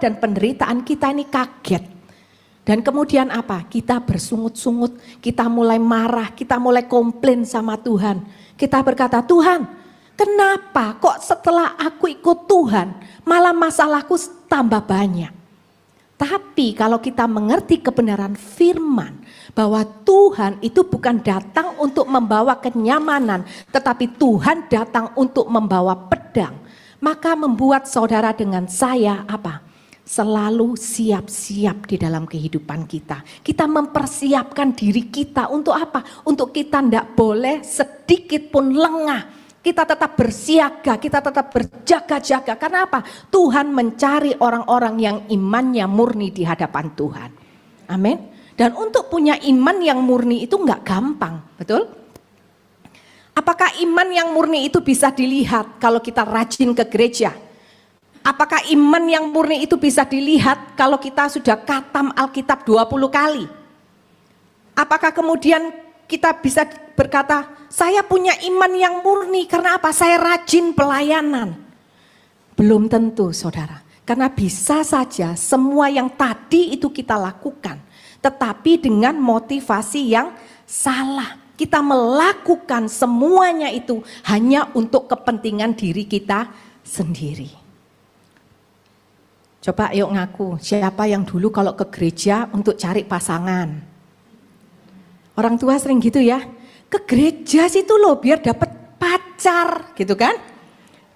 dan penderitaan kita ini kaget. Dan kemudian apa? Kita bersungut-sungut, kita mulai marah, kita mulai komplain sama Tuhan. Kita berkata, Tuhan, kenapa kok setelah aku ikut Tuhan malah masalahku tambah banyak? Tapi kalau kita mengerti kebenaran firman bahwa Tuhan itu bukan datang untuk membawa kenyamanan, tetapi Tuhan datang untuk membawa pedang, maka membuat saudara dengan saya apa? Selalu siap-siap di dalam kehidupan kita. Kita mempersiapkan diri kita untuk apa? Untuk kita tidak boleh sedikit pun lengah. Kita tetap bersiaga, kita tetap berjaga-jaga. Karena apa? Tuhan mencari orang-orang yang imannya murni di hadapan Tuhan. Amin. Dan untuk punya iman yang murni itu enggak gampang, betul? Apakah iman yang murni itu bisa dilihat kalau kita rajin ke gereja? Apakah iman yang murni itu bisa dilihat kalau kita sudah khatam Alkitab 20 kali? Apakah kemudian kita bisa berkata, saya punya iman yang murni karena apa? Saya rajin pelayanan. Belum tentu saudara. Karena bisa saja semua yang tadi itu kita lakukan. Tetapi dengan motivasi yang salah. Kita melakukan semuanya itu hanya untuk kepentingan diri kita sendiri. Coba yuk ngaku, siapa yang dulu kalau ke gereja untuk cari pasangan? Orang tua sering gitu ya, ke gereja situ loh biar dapat pacar gitu kan.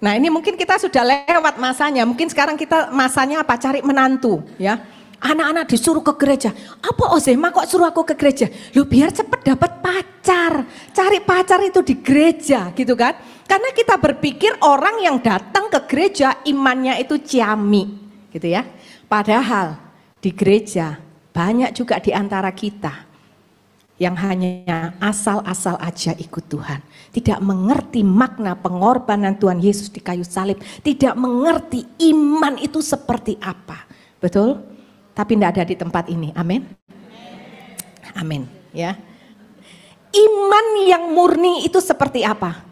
Nah ini mungkin kita sudah lewat masanya, mungkin sekarang kita masanya apa? Cari menantu ya. Anak-anak disuruh ke gereja, apa Ozema kok suruh aku ke gereja? Loh biar cepet dapat pacar, cari pacar itu di gereja gitu kan. Karena kita berpikir orang yang datang ke gereja imannya itu ciami. Gitu ya. Padahal di gereja banyak juga di antara kita yang hanya asal-asal aja ikut Tuhan. Tidak mengerti makna pengorbanan Tuhan Yesus di kayu salib. Tidak mengerti iman itu seperti apa. Betul? Tapi tidak ada di tempat ini. Amin. Amin. Ya. Iman yang murni itu seperti apa?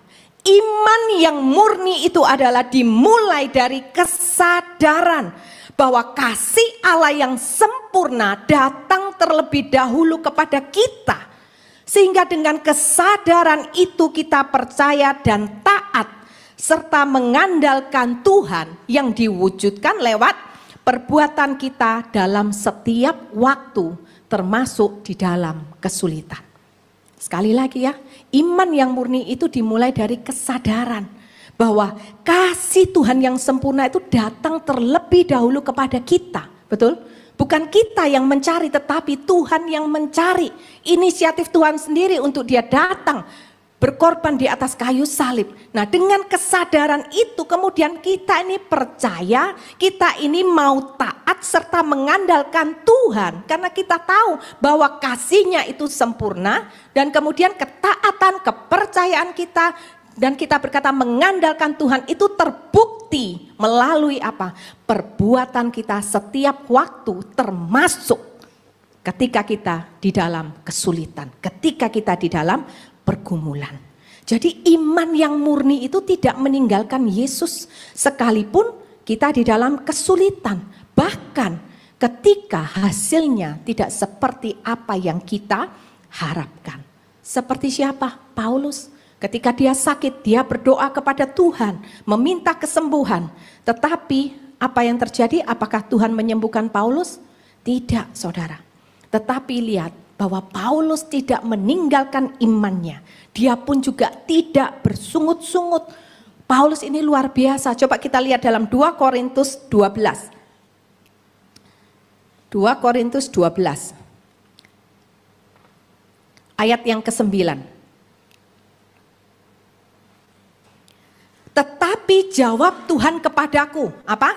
Iman yang murni itu adalah dimulai dari kesadaran bahwa kasih Allah yang sempurna datang terlebih dahulu kepada kita. Sehingga dengan kesadaran itu kita percaya dan taat serta mengandalkan Tuhan yang diwujudkan lewat perbuatan kita dalam setiap waktu termasuk di dalam kesulitan. Sekali lagi ya, iman yang murni itu dimulai dari kesadaran bahwa kasih Tuhan yang sempurna itu datang terlebih dahulu kepada kita, betul? Bukan kita yang mencari, tetapi Tuhan yang mencari. Inisiatif Tuhan sendiri untuk dia datang berkorban di atas kayu salib. Nah, dengan kesadaran itu kemudian kita ini percaya, kita ini mau taat serta mengandalkan Tuhan. Karena kita tahu bahwa kasih-Nya itu sempurna dan kemudian ketaatan, kepercayaan kita dan kita berkata mengandalkan Tuhan itu terbukti melalui apa? Perbuatan kita setiap waktu termasuk ketika kita di dalam kesulitan, ketika kita di dalam pergumulan. Jadi iman yang murni itu tidak meninggalkan Yesus sekalipun kita di dalam kesulitan. Bahkan ketika hasilnya tidak seperti apa yang kita harapkan. Seperti siapa? Paulus. Ketika dia sakit, dia berdoa kepada Tuhan, meminta kesembuhan. Tetapi apa yang terjadi? Apakah Tuhan menyembuhkan Paulus? Tidak, saudara. Tetapi lihat bahwa Paulus tidak meninggalkan imannya. Dia pun juga tidak bersungut-sungut. Paulus ini luar biasa. Coba kita lihat dalam 2 Korintus 12. 2 Korintus 12. Ayat yang ke-9. Tetapi jawab Tuhan kepadaku, apa?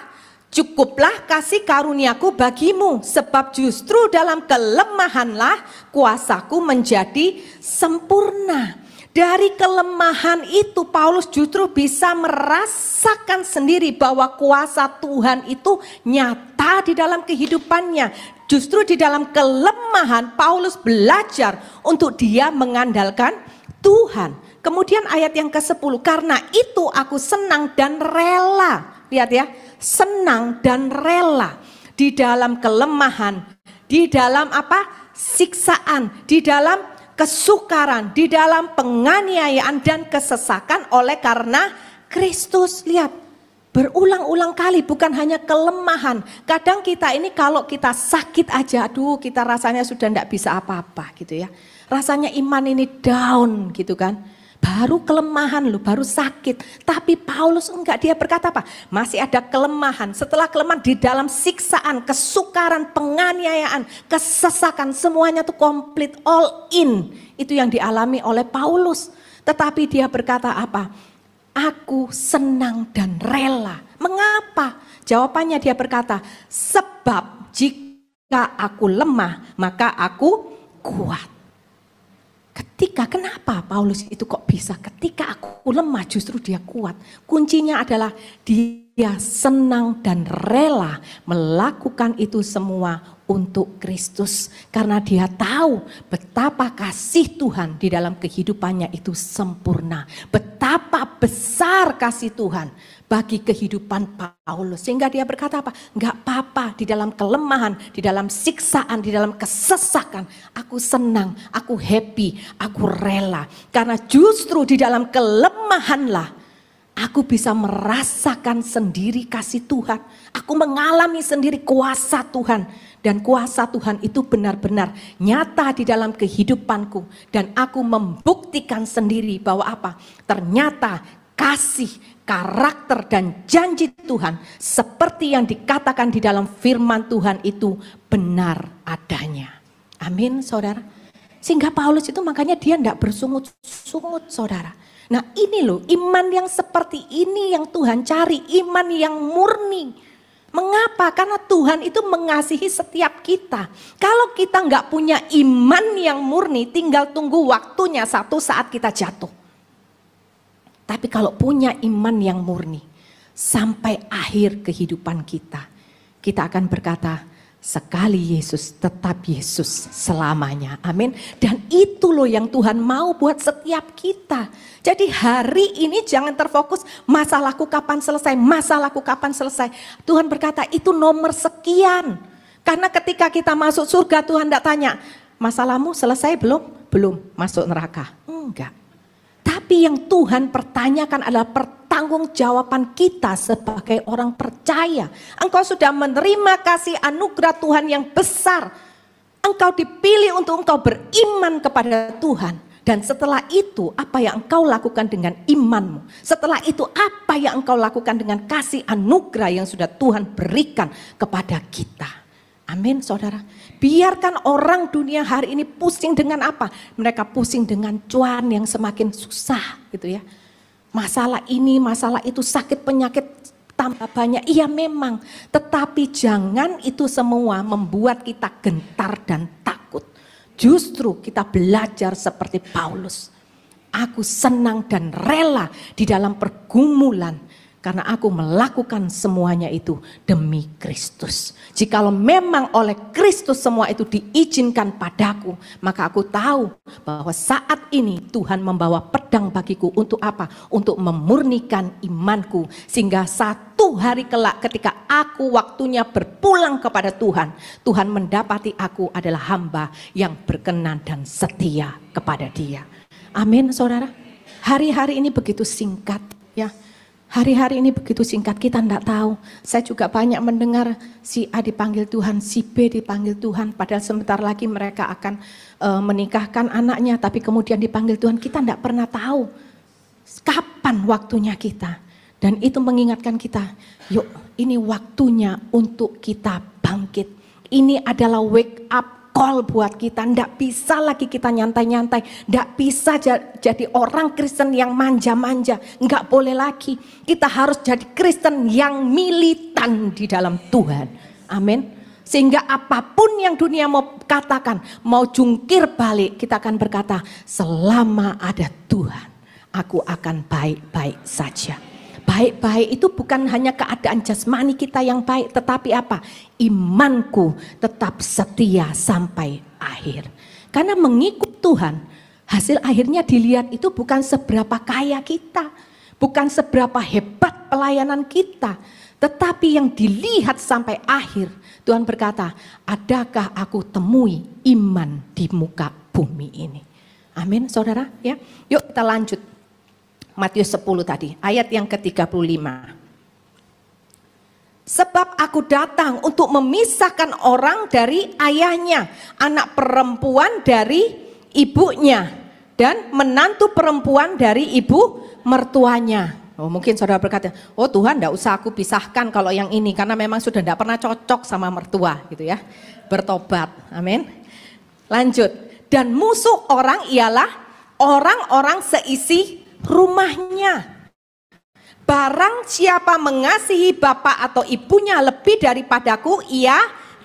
Cukuplah kasih karuniaku bagimu, sebab justru dalam kelemahanlah kuasaku menjadi sempurna. Dari kelemahan itu Paulus justru bisa merasakan sendiri bahwa kuasa Tuhan itu nyata di dalam kehidupannya. Justru di dalam kelemahan Paulus belajar untuk dia mengandalkan Tuhan. Kemudian ayat yang ke-10, karena itu aku senang dan rela. Lihat ya, senang dan rela di dalam kelemahan, di dalam siksaan, di dalam kesukaran, di dalam penganiayaan dan kesesakan oleh karena Kristus. Lihat, berulang-ulang kali, bukan hanya kelemahan. Kadang kita ini kalau kita sakit aja, aduh kita rasanya sudah tidak bisa apa-apa gitu ya. Rasanya iman ini down gitu kan. Baru kelemahan loh, baru sakit. Tapi Paulus enggak, dia berkata apa? Masih ada kelemahan. Setelah kelemahan di dalam siksaan, kesukaran, penganiayaan, kesesakan, semuanya tuh komplit, all in. Itu yang dialami oleh Paulus. Tetapi dia berkata apa? Aku senang dan rela. Mengapa? Jawabannya dia berkata, sebab jika aku lemah, maka aku kuat. Kenapa Paulus itu kok bisa? Ketika aku lemah justru dia kuat. Kuncinya adalah dia senang dan rela melakukan itu semua untuk Kristus. Karena dia tahu betapa kasih Tuhan di dalam kehidupannya itu sempurna. Betapa besar kasih Tuhan bagi kehidupan Paulus. Sehingga dia berkata apa? Enggak apa-apa, di dalam kelemahan, di dalam siksaan, di dalam kesesakan. Aku senang, aku happy, aku rela. Karena justru di dalam kelemahanlah aku bisa merasakan sendiri kasih Tuhan. Aku mengalami sendiri kuasa Tuhan. Dan kuasa Tuhan itu benar-benar nyata di dalam kehidupanku. Dan aku membuktikan sendiri bahwa apa? Ternyata kasih, karakter dan janji Tuhan seperti yang dikatakan di dalam firman Tuhan itu benar adanya. Amin saudara. Sehingga Paulus itu makanya dia tidak bersungut-sungut saudara. Nah ini loh iman yang seperti ini yang Tuhan cari, iman yang murni. Mengapa? Karena Tuhan itu mengasihi setiap kita. Kalau kita nggak punya iman yang murni, tinggal tunggu waktunya satu saat kita jatuh. Tapi kalau punya iman yang murni, sampai akhir kehidupan kita, kita akan berkata, sekali Yesus, tetap Yesus selamanya. Amin. Dan itu loh yang Tuhan mau buat setiap kita. Jadi hari ini jangan terfokus masalahku kapan selesai, masalahku kapan selesai. Tuhan berkata itu nomor sekian. Karena ketika kita masuk surga Tuhan tidak tanya, masalahmu selesai belum? Belum, masuk neraka. Enggak. Tapi yang Tuhan pertanyakan adalah pertanggungjawaban kita sebagai orang percaya. Engkau sudah menerima kasih anugerah Tuhan yang besar. Engkau dipilih untuk engkau beriman kepada Tuhan. Dan setelah itu apa yang engkau lakukan dengan imanmu? Setelah itu apa yang engkau lakukan dengan kasih anugerah yang sudah Tuhan berikan kepada kita? Amin saudara. Biarkan orang dunia hari ini pusing dengan apa? Mereka pusing dengan cuan yang semakin susah gitu ya. Masalah ini, masalah itu, sakit penyakit tambah banyak. Iya memang. Tetapi jangan itu semua membuat kita gentar dan takut. Justru kita belajar seperti Paulus. Aku senang dan rela di dalam pergumulan. Karena aku melakukan semuanya itu demi Kristus. Jikalau memang oleh Kristus semua itu diizinkan padaku, maka aku tahu bahwa saat ini Tuhan membawa pedang bagiku untuk apa? Untuk memurnikan imanku. Sehingga satu hari kelak ketika aku waktunya berpulang kepada Tuhan, Tuhan mendapati aku adalah hamba yang berkenan dan setia kepada Dia. Amin saudara. Hari-hari ini begitu singkat ya. Hari-hari ini begitu singkat, kita tidak tahu. Saya juga banyak mendengar si A dipanggil Tuhan, si B dipanggil Tuhan. Padahal sebentar lagi mereka akan menikahkan anaknya, tapi kemudian dipanggil Tuhan. Kita tidak pernah tahu kapan waktunya kita. Dan itu mengingatkan kita, yuk ini waktunya untuk kita bangkit. Ini adalah wake up call buat kita. Tidak bisa lagi kita nyantai-nyantai. Tidak bisa jadi orang Kristen yang manja-manja. Enggak boleh lagi. Kita harus jadi Kristen yang militan di dalam Tuhan. Amin. Sehingga apapun yang dunia mau katakan, mau jungkir balik, kita akan berkata, selama ada Tuhan, aku akan baik-baik saja. Baik-baik itu bukan hanya keadaan jasmani kita yang baik, tetapi apa? Imanku tetap setia sampai akhir. Karena mengikut Tuhan, hasil akhirnya dilihat itu bukan seberapa kaya kita, bukan seberapa hebat pelayanan kita, Tetapi yang dilihat sampai akhir, Tuhan berkata, adakah aku temui iman di muka bumi ini? Amin, saudara. Ya, yuk kita lanjut. Matius 10 tadi, ayat yang ke-35. Sebab aku datang untuk memisahkan orang dari ayahnya, anak perempuan dari ibunya, dan menantu perempuan dari ibu mertuanya. Oh, mungkin saudara berkata, oh Tuhan enggak usah aku pisahkan kalau yang ini, karena memang sudah enggak pernah cocok sama mertua gitu ya. Bertobat, amin. Lanjut, dan musuh orang ialah orang-orang seisi rumahnya. Barang siapa mengasihi bapak atau ibunya lebih daripadaku, ia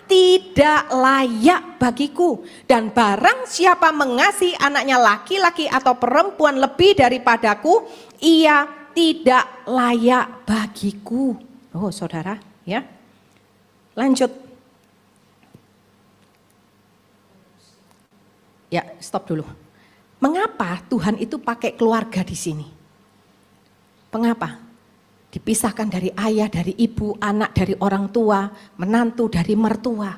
tidak layak bagiku. Dan barang siapa mengasihi anaknya laki-laki atau perempuan lebih daripadaku, ia tidak layak bagiku. Oh saudara, ya. Lanjut. Ya, stop dulu. Mengapa Tuhan itu pakai keluarga di sini? Mengapa? Dipisahkan dari ayah, dari ibu, anak dari orang tua, menantu dari mertua.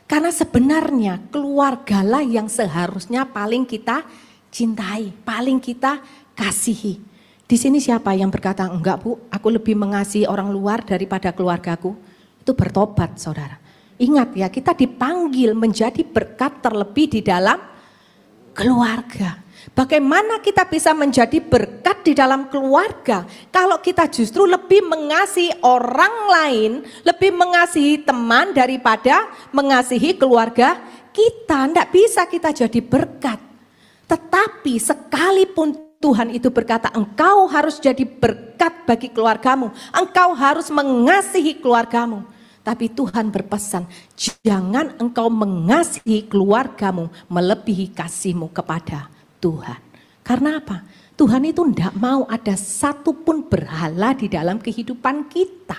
Karena sebenarnya keluargalah yang seharusnya paling kita cintai, paling kita kasihi. Di sini siapa yang berkata, enggak Bu, aku lebih mengasihi orang luar daripada keluargaku? Itu bertobat saudara. Ingat ya, kita dipanggil menjadi berkat terlebih di dalam keluarga. Bagaimana kita bisa menjadi berkat di dalam keluarga kalau kita justru lebih mengasihi orang lain, lebih mengasihi teman daripada mengasihi keluarga kita? Tidak bisa kita jadi berkat. Tetapi sekalipun Tuhan itu berkata, engkau harus jadi berkat bagi keluargamu, engkau harus mengasihi keluargamu. Tapi Tuhan berpesan, jangan engkau mengasihi keluargamu melebihi kasihmu kepada Tuhan. Karena apa? Tuhan itu tidak mau ada satupun berhala di dalam kehidupan kita.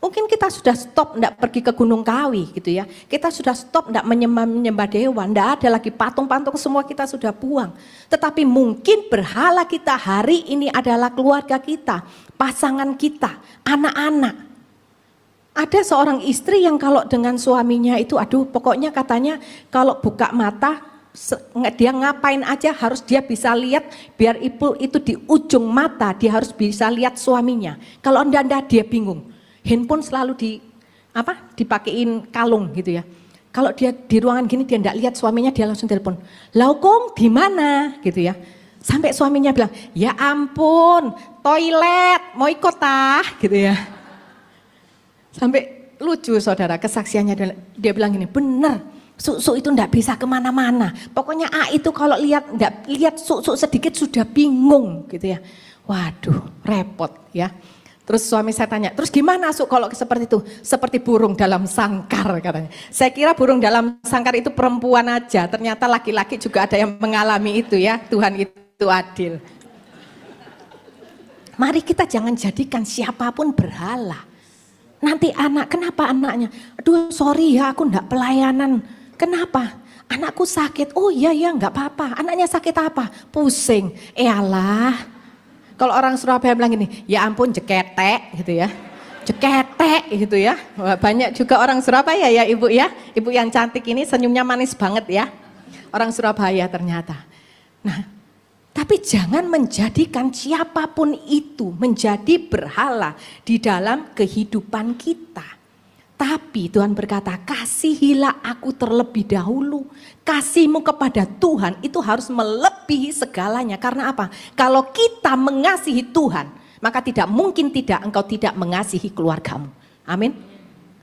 Mungkin kita sudah stop tidak pergi ke Gunung Kawi gitu ya. Kita sudah stop tidak menyembah dewa, tidak ada lagi patung-patung, semua kita sudah buang. Tetapi mungkin berhala kita hari ini adalah keluarga kita, pasangan kita, anak-anak. Ada seorang istri yang kalau dengan suaminya itu, aduh pokoknya katanya kalau buka mata, dia ngapain aja harus dia bisa lihat, biar ibu itu di ujung mata dia harus bisa lihat suaminya. Kalau enggak dia bingung. Handphone selalu dipakein kalung gitu ya. Kalau dia di ruangan gini dia enggak lihat suaminya, dia langsung telepon. Laukung di mana gitu ya. Sampai suaminya bilang, ya ampun, toilet, mau ikut gitu ya. Sampai lucu saudara kesaksiannya, dia bilang gini, bener. Suk-suk itu enggak bisa kemana-mana. Pokoknya A itu kalau lihat suk-suk sedikit sudah bingung gitu ya. Waduh, repot ya. Terus suami saya tanya, terus gimana Suk kalau seperti itu? Seperti burung dalam sangkar katanya. Saya kira burung dalam sangkar itu perempuan aja, ternyata laki-laki juga ada yang mengalami itu ya. Tuhan itu adil. Mari kita jangan jadikan siapapun berhala. Nanti kenapa anaknya? Aduh sorry ya aku enggak pelayanan. Kenapa? Anakku sakit. Oh iya enggak apa-apa. Anaknya sakit apa? Pusing. Alah. Kalau orang Surabaya bilang gini, ya ampun jeketek gitu ya. Jeketek gitu ya. Wah, banyak juga orang Surabaya ya Ibu ya. Ibu yang cantik ini senyumnya manis banget ya. Orang Surabaya ternyata. Nah, tapi jangan menjadikan siapapun itu menjadi berhala di dalam kehidupan kita. Tapi Tuhan berkata, kasihilah aku terlebih dahulu. Kasihmu kepada Tuhan itu harus melebihi segalanya. Karena apa? Kalau kita mengasihi Tuhan, maka tidak mungkin engkau tidak mengasihi keluargamu. Amin.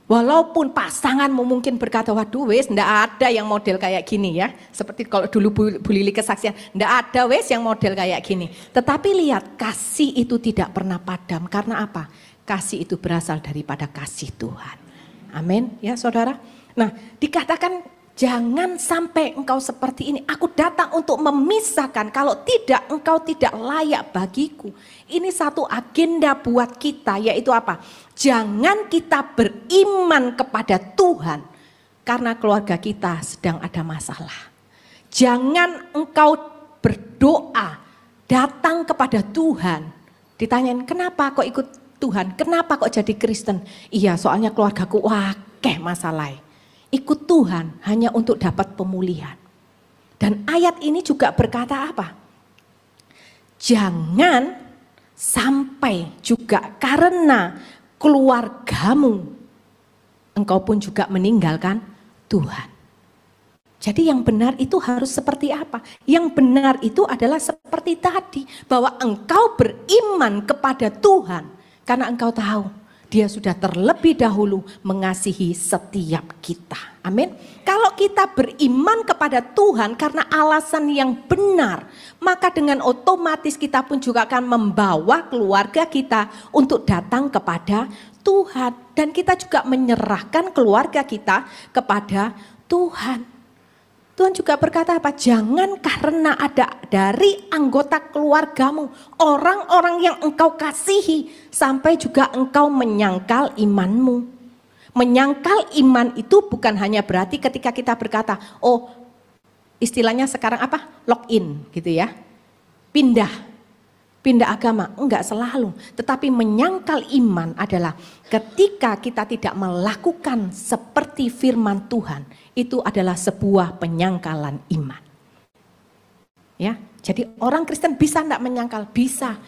Walaupun pasanganmu mungkin berkata, waduh wes enggak ada yang model kayak gini ya. Seperti kalau dulu Bu Lili kesaksian, enggak ada wes yang model kayak gini. Tetapi lihat, kasih itu tidak pernah padam. Karena apa? Kasih itu berasal daripada kasih Tuhan. Amin ya saudara. Nah dikatakan jangan sampai engkau seperti ini. Aku datang untuk memisahkan, kalau tidak engkau tidak layak bagiku. Ini satu agenda buat kita, yaitu apa? Jangan kita beriman kepada Tuhan karena keluarga kita sedang ada masalah. Jangan engkau berdoa datang kepada Tuhan. Ditanyain kenapa kok ikut Tuhan. Kenapa kok jadi Kristen? Iya, soalnya keluargaku wakeh masalah. Ikut Tuhan hanya untuk dapat pemulihan. Dan ayat ini juga berkata apa? Jangan sampai juga karena keluargamu engkau pun juga meninggalkan Tuhan. Jadi yang benar itu harus seperti apa? Yang benar itu adalah seperti tadi, bahwa engkau beriman kepada Tuhan karena engkau tahu Dia sudah terlebih dahulu mengasihi setiap kita. Amin. Kalau kita beriman kepada Tuhan karena alasan yang benar, maka dengan otomatis kita pun juga akan membawa keluarga kita untuk datang kepada Tuhan. Dan kita juga menyerahkan keluarga kita kepada Tuhan. Tuhan juga berkata apa? Jangan karena ada dari anggota keluargamu, orang-orang yang engkau kasihi, sampai juga engkau menyangkal imanmu. Menyangkal iman itu bukan hanya berarti ketika kita berkata, oh istilahnya sekarang apa? Login gitu ya. Pindah agama, enggak selalu. Tetapi menyangkal iman adalah ketika kita tidak melakukan seperti firman Tuhan, itu adalah sebuah penyangkalan iman. Ya, jadi orang Kristen bisa enggak menyangkal? Bisa.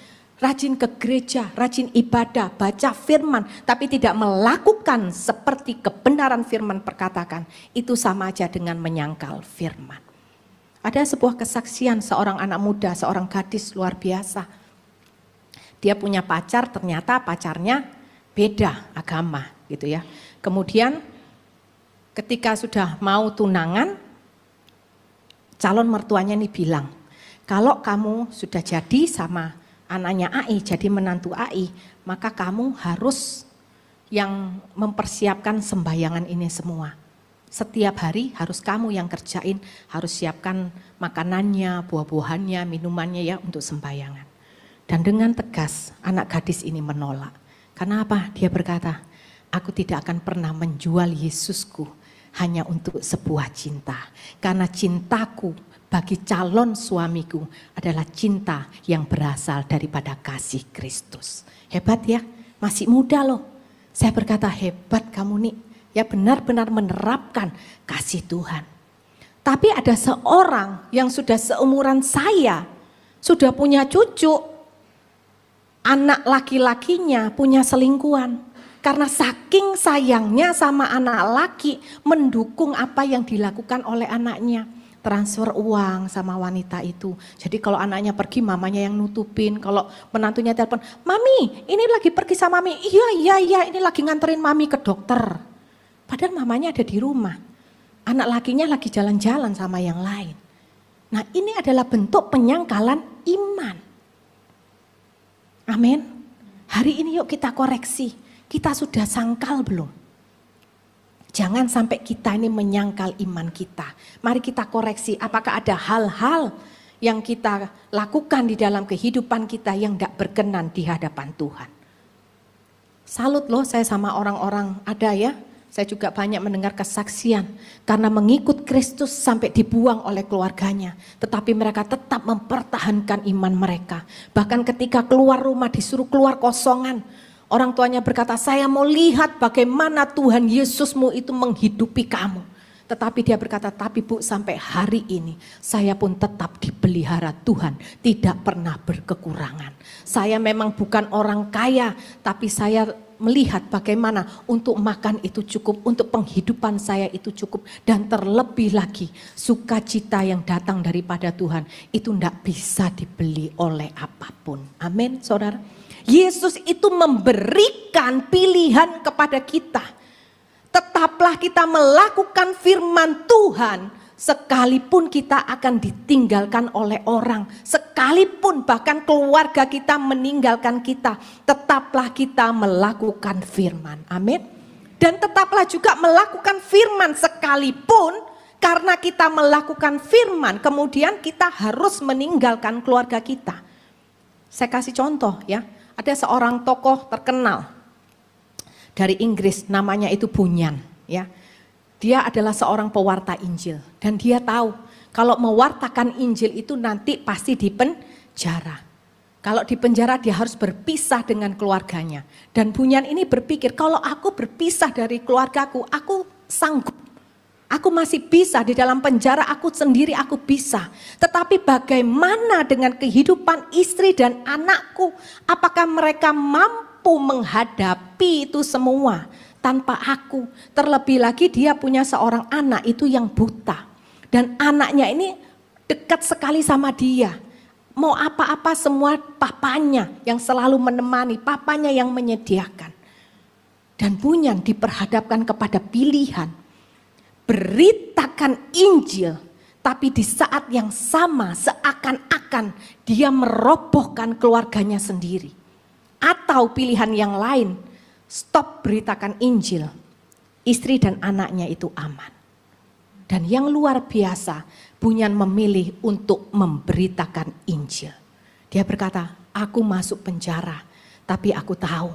Rajin ke gereja, rajin ibadah, baca firman, tapi tidak melakukan seperti kebenaran firman perkatakan, itu sama aja dengan menyangkal firman. Ada sebuah kesaksian seorang anak muda, seorang gadis luar biasa. Dia punya pacar, ternyata pacarnya beda agama gitu ya. Kemudian ketika sudah mau tunangan, calon mertuanya ini bilang, kalau kamu sudah jadi sama anaknya AI, jadi menantu AI, maka kamu harus yang mempersiapkan sembayangan ini semua. Setiap hari harus kamu yang kerjain, harus siapkan makanannya, buah-buahannya, minumannya ya untuk sembayangan. Dan dengan tegas anak gadis ini menolak. Karena apa? Dia berkata, aku tidak akan pernah menjual Yesusku hanya untuk sebuah cinta. Karena cintaku bagi calon suamiku adalah cinta yang berasal daripada kasih Kristus. Hebat ya, masih muda loh. Saya berkata hebat kamu nih, ya benar-benar menerapkan kasih Tuhan. Tapi ada seorang yang sudah seumuran saya, sudah punya cucu, anak laki-lakinya punya selingkuhan. Karena saking sayangnya sama anak laki, mendukung apa yang dilakukan oleh anaknya. Transfer uang sama wanita itu. Jadi kalau anaknya pergi, mamanya yang nutupin. Kalau menantunya telepon, Mami ini lagi pergi sama Mami. Iya ini lagi nganterin Mami ke dokter. Padahal mamanya ada di rumah. Anak lakinya lagi jalan-jalan sama yang lain. Nah ini adalah bentuk penyangkalan iman. Amin. Hari ini yuk kita koreksi. Kita sudah sangkal belum? Jangan sampai kita ini menyangkal iman kita. Mari kita koreksi apakah ada hal-hal yang kita lakukan di dalam kehidupan kita yang tidak berkenan di hadapan Tuhan. Salut loh saya sama orang-orang ada ya. Saya juga banyak mendengar kesaksian karena mengikut Kristus sampai dibuang oleh keluarganya. Tetapi mereka tetap mempertahankan iman mereka. Bahkan ketika keluar rumah disuruh keluar kosongan. Orang tuanya berkata, saya mau lihat bagaimana Tuhan Yesusmu itu menghidupi kamu. Tetapi dia berkata, tapi Bu sampai hari ini saya pun tetap dipelihara Tuhan. Tidak pernah berkekurangan. Saya memang bukan orang kaya, tapi saya melihat bagaimana untuk makan itu cukup, untuk penghidupan saya itu cukup. Dan terlebih lagi sukacita yang datang daripada Tuhan itu tidak bisa dibeli oleh apapun. Amin saudara. Yesus itu memberikan pilihan kepada kita. Tetaplah kita melakukan firman Tuhan sekalipun kita akan ditinggalkan oleh orang. Sekalipun bahkan keluarga kita meninggalkan kita. Tetaplah kita melakukan firman. Amin. Dan tetaplah juga melakukan firman sekalipun karena kita melakukan firman. Kemudian kita harus meninggalkan keluarga kita. Saya kasih contoh ya. Ada seorang tokoh terkenal dari Inggris, namanya itu Bunyan. Ya, dia adalah seorang pewarta Injil dan dia tahu kalau mewartakan Injil itu nanti pasti di penjara. Kalau di penjara dia harus berpisah dengan keluarganya. Dan Bunyan ini berpikir, kalau aku berpisah dari keluargaku, aku sanggup. Aku masih bisa di dalam penjara, aku sendiri aku bisa. Tetapi bagaimana dengan kehidupan istri dan anakku? Apakah mereka mampu menghadapi itu semua tanpa aku? Terlebih lagi dia punya seorang anak itu yang buta. Dan anaknya ini dekat sekali sama dia. Mau apa-apa semua papanya yang selalu menemani, papanya yang menyediakan. Dan Bunyan diperhadapkan kepada pilihan. Beritakan Injil, tapi di saat yang sama seakan-akan dia merobohkan keluarganya sendiri. Atau pilihan yang lain, stop beritakan Injil, istri dan anaknya itu aman. Dan yang luar biasa, Bunyan memilih untuk memberitakan Injil. Dia berkata, aku masuk penjara, tapi aku tahu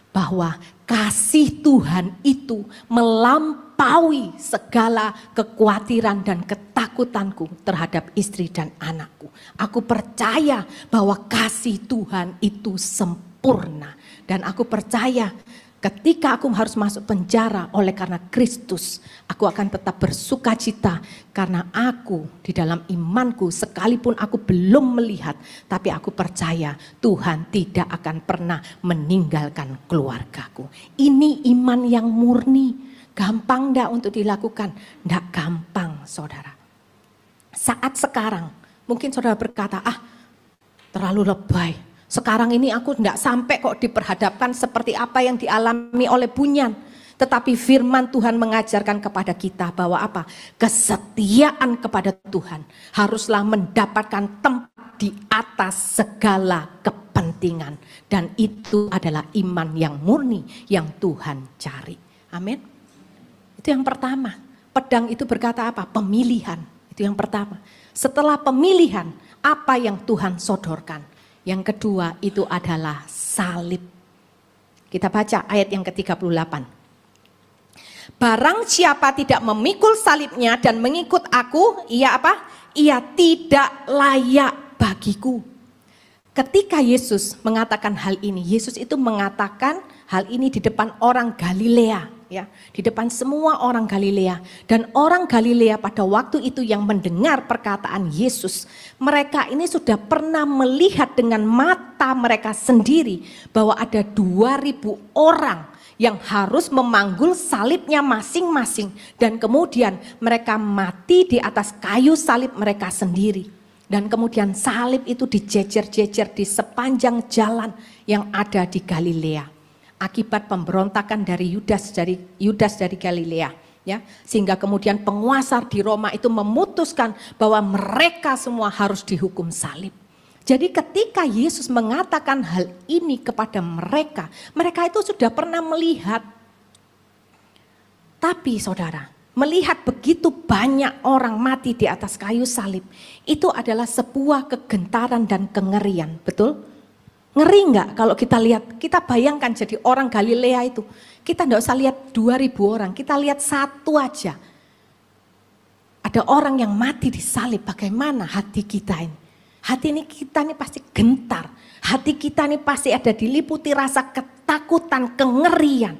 bahwa kasih Tuhan itu melampaui segala kekhawatiran dan ketakutanku terhadap istri dan anakku. Aku percaya bahwa kasih Tuhan itu sempurna. Dan aku percaya ketika aku harus masuk penjara oleh karena Kristus, aku akan tetap bersuka cita karena aku di dalam imanku sekalipun aku belum melihat, tapi aku percaya Tuhan tidak akan pernah meninggalkan keluargaku. Ini iman yang murni. Gampang enggak untuk dilakukan? Enggak gampang, saudara. Saat sekarang mungkin saudara berkata, terlalu lebay. Sekarang ini aku tidak sampai kok diperhadapkan seperti apa yang dialami oleh Bunyan. Tetapi firman Tuhan mengajarkan kepada kita bahwa apa? Kesetiaan kepada Tuhan haruslah mendapatkan tempat di atas segala kepentingan. Dan itu adalah iman yang murni yang Tuhan cari. Amin. Itu yang pertama. Pedang itu berkata apa? Pemilihan. Itu yang pertama. Setelah pemilihan, apa yang Tuhan sodorkan? Yang kedua itu adalah salib. Kita baca ayat yang ke-38. Barang siapa tidak memikul salibnya dan mengikut aku, ia apa? Ia tidak layak bagiku. Ketika Yesus mengatakan hal ini, Yesus itu mengatakan hal ini di depan orang Galilea. Ya, di depan semua orang Galilea. Dan orang Galilea pada waktu itu yang mendengar perkataan Yesus, mereka ini sudah pernah melihat dengan mata mereka sendiri bahwa ada 2.000 orang yang harus memanggul salibnya masing-masing, dan kemudian mereka mati di atas kayu salib mereka sendiri. Dan kemudian salib itu dijejer-jejer di sepanjang jalan yang ada di Galilea. Akibat pemberontakan dari Yudas dari Galilea, ya, sehingga kemudian penguasa di Roma itu memutuskan bahwa mereka semua harus dihukum salib. Jadi ketika Yesus mengatakan hal ini kepada mereka, mereka itu sudah pernah melihat. Tapi saudara, melihat begitu banyak orang mati di atas kayu salib, itu adalah sebuah kegentaran dan kengerian, betul? Ngeri enggak kalau kita lihat, kita bayangkan jadi orang Galilea itu. Kita enggak usah lihat 2.000 orang, kita lihat satu aja. Ada orang yang mati di salib, bagaimana hati kita ini? Hati ini kita ini pasti gentar. Hati kita ini pasti ada diliputi rasa ketakutan, kengerian.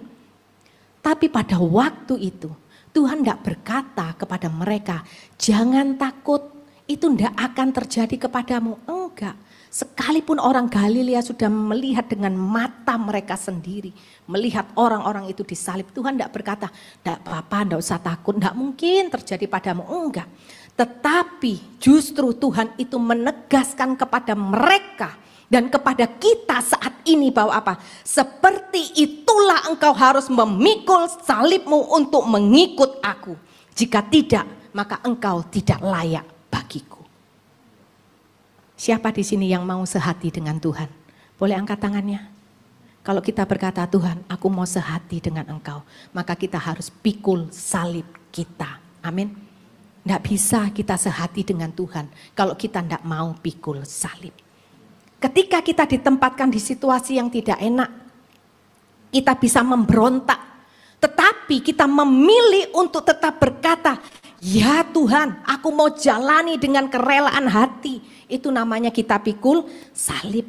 Tapi pada waktu itu, Tuhan enggak berkata kepada mereka, jangan takut, itu enggak akan terjadi kepadamu. Enggak. Sekalipun orang Galilea sudah melihat dengan mata mereka sendiri, melihat orang-orang itu disalib, Tuhan tidak berkata, tidak apa-apa, tidak usah takut, tidak mungkin terjadi padamu, enggak. Tetapi justru Tuhan itu menegaskan kepada mereka dan kepada kita saat ini bahwa apa? Seperti itulah engkau harus memikul salibmu untuk mengikut aku. Jika tidak, maka engkau tidak layak bagiku. Siapa di sini yang mau sehati dengan Tuhan? Boleh angkat tangannya? Kalau kita berkata, Tuhan, aku mau sehati dengan Engkau, maka kita harus pikul salib kita. Amin. Tidak bisa kita sehati dengan Tuhan kalau kita tidak mau pikul salib. Ketika kita ditempatkan di situasi yang tidak enak, kita bisa memberontak. Tetapi kita memilih untuk tetap berkata, ya Tuhan, aku mau jalani dengan kerelaan hati. Itu namanya kita pikul salib.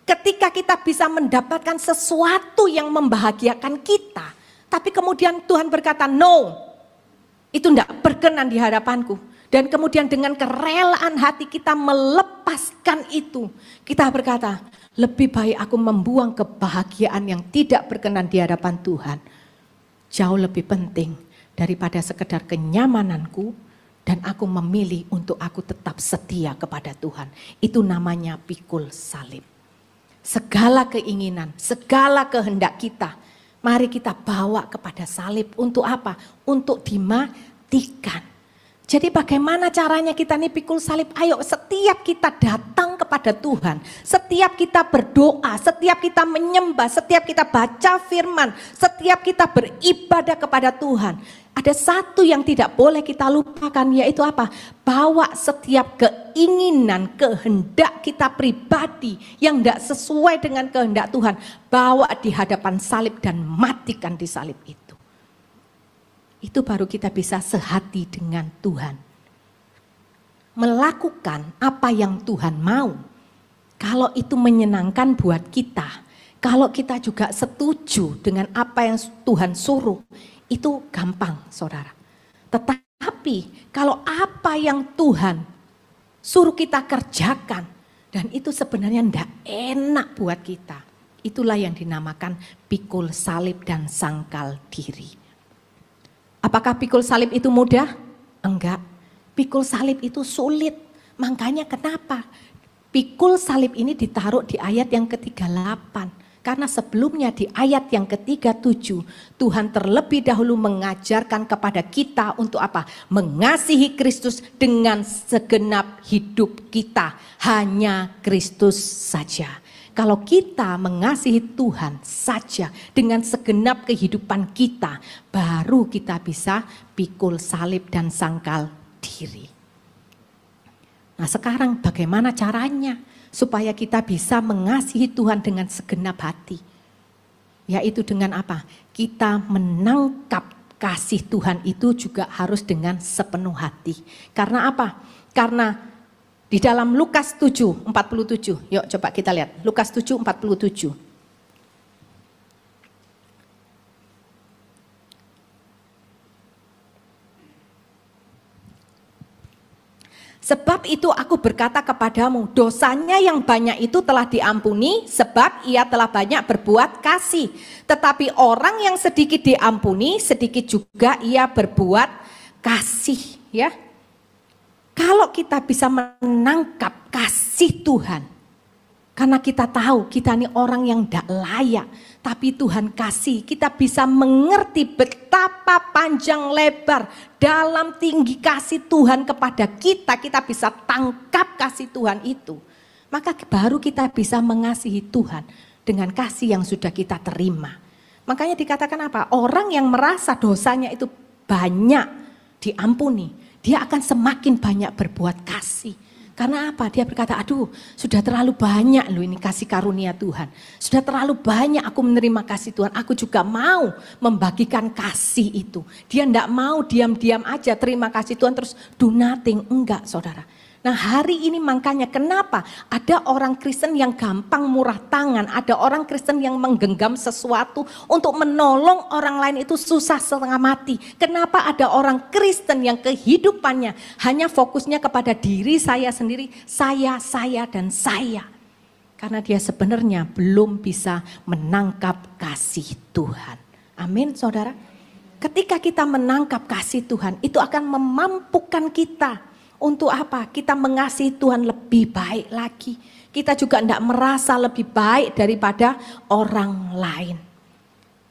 Ketika kita bisa mendapatkan sesuatu yang membahagiakan kita, tapi kemudian Tuhan berkata, no, itu tidak berkenan di hadapanku. Dan kemudian dengan kerelaan hati kita melepaskan itu, kita berkata, lebih baik aku membuang kebahagiaan yang tidak berkenan di hadapan Tuhan. Jauh lebih penting daripada sekedar kenyamananku, dan aku memilih untuk aku tetap setia kepada Tuhan. Itu namanya pikul salib. Segala keinginan, segala kehendak kita, mari kita bawa kepada salib. Untuk apa? Untuk dimatikan. Jadi bagaimana caranya kita nih pikul salib? Ayo setiap kita datang kepada Tuhan, setiap kita berdoa, setiap kita menyembah, setiap kita baca firman, setiap kita beribadah kepada Tuhan. Ada satu yang tidak boleh kita lupakan, yaitu apa? Bawa setiap keinginan, kehendak kita pribadi yang tidak sesuai dengan kehendak Tuhan, bawa di hadapan salib dan matikan di salib itu. Itu baru kita bisa sehati dengan Tuhan. Melakukan apa yang Tuhan mau. Kalau itu menyenangkan buat kita, kalau kita juga setuju dengan apa yang Tuhan suruh, itu gampang, saudara. Tetapi kalau apa yang Tuhan suruh kita kerjakan, dan itu sebenarnya tidak enak buat kita, itulah yang dinamakan pikul salib dan sangkal diri. Apakah pikul salib itu mudah? Enggak. Pikul salib itu sulit. Makanya kenapa? Pikul salib ini ditaruh di ayat yang ke-38. Karena sebelumnya di ayat yang ke-37, Tuhan terlebih dahulu mengajarkan kepada kita untuk apa? Mengasihi Kristus dengan segenap hidup kita. Hanya Kristus saja. Kalau kita mengasihi Tuhan saja dengan segenap kehidupan kita, baru kita bisa pikul salib dan sangkal diri. Nah sekarang bagaimana caranya supaya kita bisa mengasihi Tuhan dengan segenap hati? Yaitu dengan apa? Kita menangkap kasih Tuhan itu juga harus dengan sepenuh hati. Karena apa? Karena di dalam Lukas 7:47, yuk coba kita lihat, Lukas 7:47. Sebab itu aku berkata kepadamu, dosanya yang banyak itu telah diampuni sebab ia telah banyak berbuat kasih. Tetapi orang yang sedikit diampuni, sedikit juga ia berbuat kasih, ya. Kalau kita bisa menangkap kasih Tuhan, karena kita tahu kita ini orang yang tidak layak, tapi Tuhan kasih, kita bisa mengerti betapa panjang lebar dalam tinggi kasih Tuhan kepada kita, kita bisa tangkap kasih Tuhan itu. Maka baru kita bisa mengasihi Tuhan dengan kasih yang sudah kita terima. Makanya dikatakan apa? Orang yang merasa dosanya itu banyak diampuni, dia akan semakin banyak berbuat kasih. Karena apa? Dia berkata, aduh sudah terlalu banyak loh ini kasih karunia Tuhan. Sudah terlalu banyak aku menerima kasih Tuhan. Aku juga mau membagikan kasih itu. Dia tidak mau diam-diam aja terima kasih Tuhan terus do nothing. Enggak saudara. Nah hari ini makanya kenapa ada orang Kristen yang gampang murah tangan. Ada orang Kristen yang menggenggam sesuatu untuk menolong orang lain itu susah setengah mati. Kenapa ada orang Kristen yang kehidupannya hanya fokusnya kepada diri saya sendiri. Saya, dan saya. Karena dia sebenarnya belum bisa menangkap kasih Tuhan. Amin saudara. Ketika kita menangkap kasih Tuhan itu akan memampukan kita. Untuk apa? Kita mengasihi Tuhan lebih baik lagi. Kita juga tidak merasa lebih baik daripada orang lain.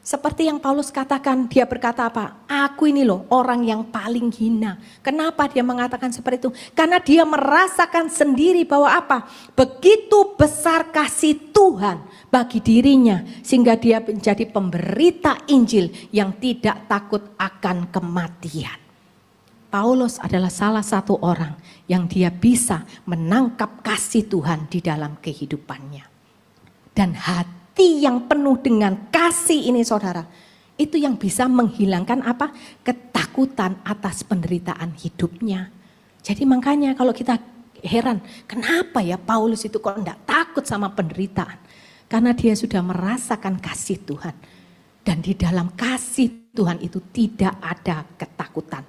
Seperti yang Paulus katakan, dia berkata apa? Aku ini loh orang yang paling hina. Kenapa dia mengatakan seperti itu? Karena dia merasakan sendiri bahwa apa? Begitu besar kasih Tuhan bagi dirinya. Sehingga dia menjadi pemberita Injil yang tidak takut akan kematian. Paulus adalah salah satu orang yang dia bisa menangkap kasih Tuhan di dalam kehidupannya. Dan hati yang penuh dengan kasih ini saudara, itu yang bisa menghilangkan apa? Ketakutan atas penderitaan hidupnya. Jadi makanya kalau kita heran, kenapa ya Paulus itu kok enggak takut sama penderitaan? Karena dia sudah merasakan kasih Tuhan. Dan di dalam kasih Tuhan itu tidak ada ketakutan.